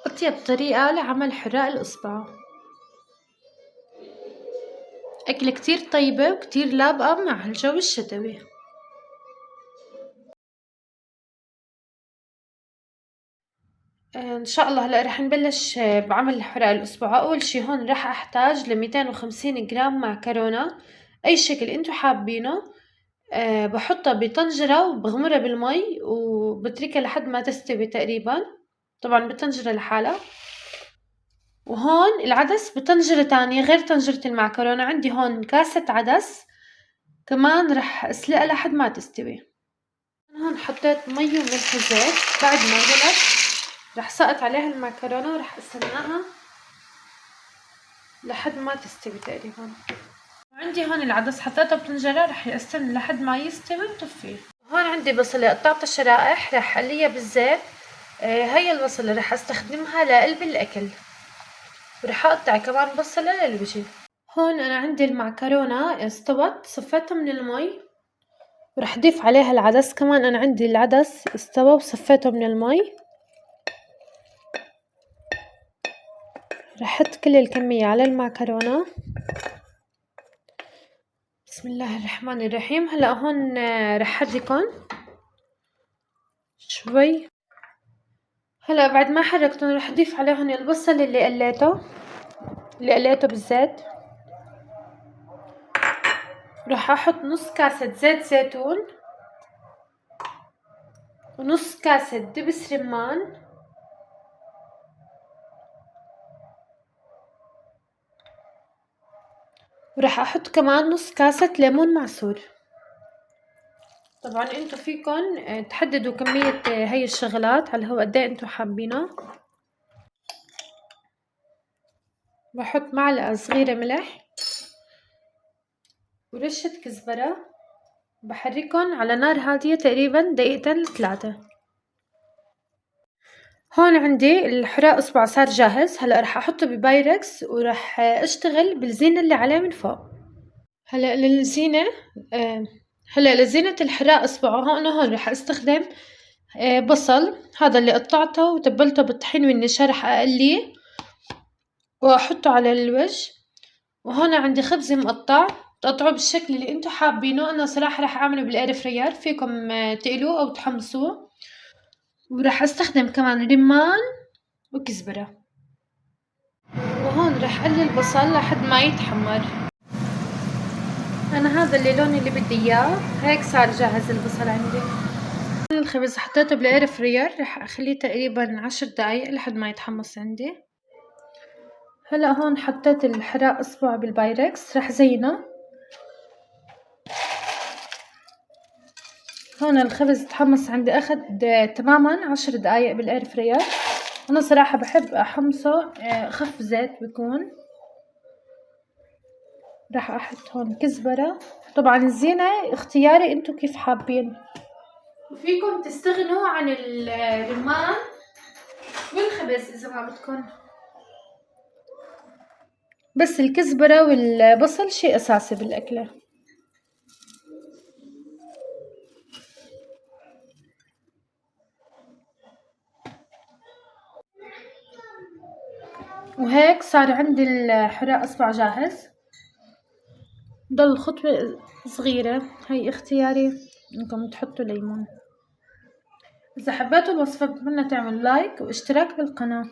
أطيب طريقة لعمل حراق الإصبع. أكلة كتير طيبة وكتير لابقة مع الجو الشتوي. إن شاء الله هلأ رح نبلش بعمل حراق الإصبع. أول شي هون رح أحتاج ل250 جرام معكرونة أي شكل انتو حابينه. بحطها بطنجرة وبغمرها بالمي وبتركها لحد ما تستوي تقريبا، طبعا بطنجرة لحالها. وهون العدس بطنجرة تانية غير طنجرة المعكرونة. عندي هون كاسة عدس كمان رح اسلقها لحد ما تستوي. هون حطيت مي وملح وزيت. بعد ما غلت رح سقط عليها المعكرونة ورح استناها لحد ما تستوي تقريبا. عندي هون العدس حطيته بطنجرة رح استنى لحد ما يستوي وطفيه. هون عندي بصلة قطعتها شرائح رح اقليها بالزيت. هي البصلة رح استخدمها لقلب الاكل، ورح اقطع كمان بصلة للوجه. هون انا عندي المعكرونة استوت صفيتها من المي ورح اضيف عليها العدس. كمان انا عندي العدس استوى وصفيته من المي. رح احط كل الكمية على المعكرونة. بسم الله الرحمن الرحيم. هلا هون رح حركن شوي. هلا بعد ما حركتهم رح اضيف عليهم البصل اللي قليته بالزيت. رح احط نص كاسة زيت زيتون ونص كاسة دبس رمان ورح احط كمان نص كاسة ليمون معصور. طبعا انتو فيكن تحددوا كمية هاي الشغلات على هو قد ايه انتو حابينها. بحط معلقة صغيرة ملح ورشة كزبرة. بحركن على نار هادية تقريبا دقيقتين ل3. هون عندي الحراق اصبع صار جاهز. هلا رح احطه ببايركس ورح اشتغل بالزينة اللي عليه من فوق. هلا لزينة الحراق اصبع هون رح استخدم بصل هذا اللي قطعته وتبلته بالطحين والنشا رح اقليه واحطه على الوجه. وهون عندي خبز مقطع تقطعوه بالشكل اللي انتو حابينه. انا صراحة رح اعمله بالاير فرير، فيكم تقلوه او تحمصوه. ورح استخدم كمان رمان وكزبرة. وهون رح اقلي البصل لحد ما يتحمر. انا هذا اللون اللي بدي اياه. هيك صار جاهز البصل عندي. الخبز حطيته بالاير فرير رح اخليه تقريبا 10 دقايق لحد ما يتحمص عندي. هلا هون حطيت الحراق اصبع بالبايركس رح زينه. هون الخبز تحمص عندي اخد تماما 10 دقايق بالاير فرير. انا صراحة بحب احمصه خف زيت بيكون. راح احط هون كزبرة. طبعا الزينة اختياري انتو كيف حابين، وفيكم تستغنوا عن الرمان والخبز اذا ما بدكم. بس الكزبرة والبصل شيء اساسي بالاكلة. وهيك صار عندي الحراق اصبع جاهز. ضل خطوة صغيرة هي اختياري انكم تحطوا ليمون. اذا حبيتوا الوصفة بتمنى تعملوا لايك واشتراك بالقناة.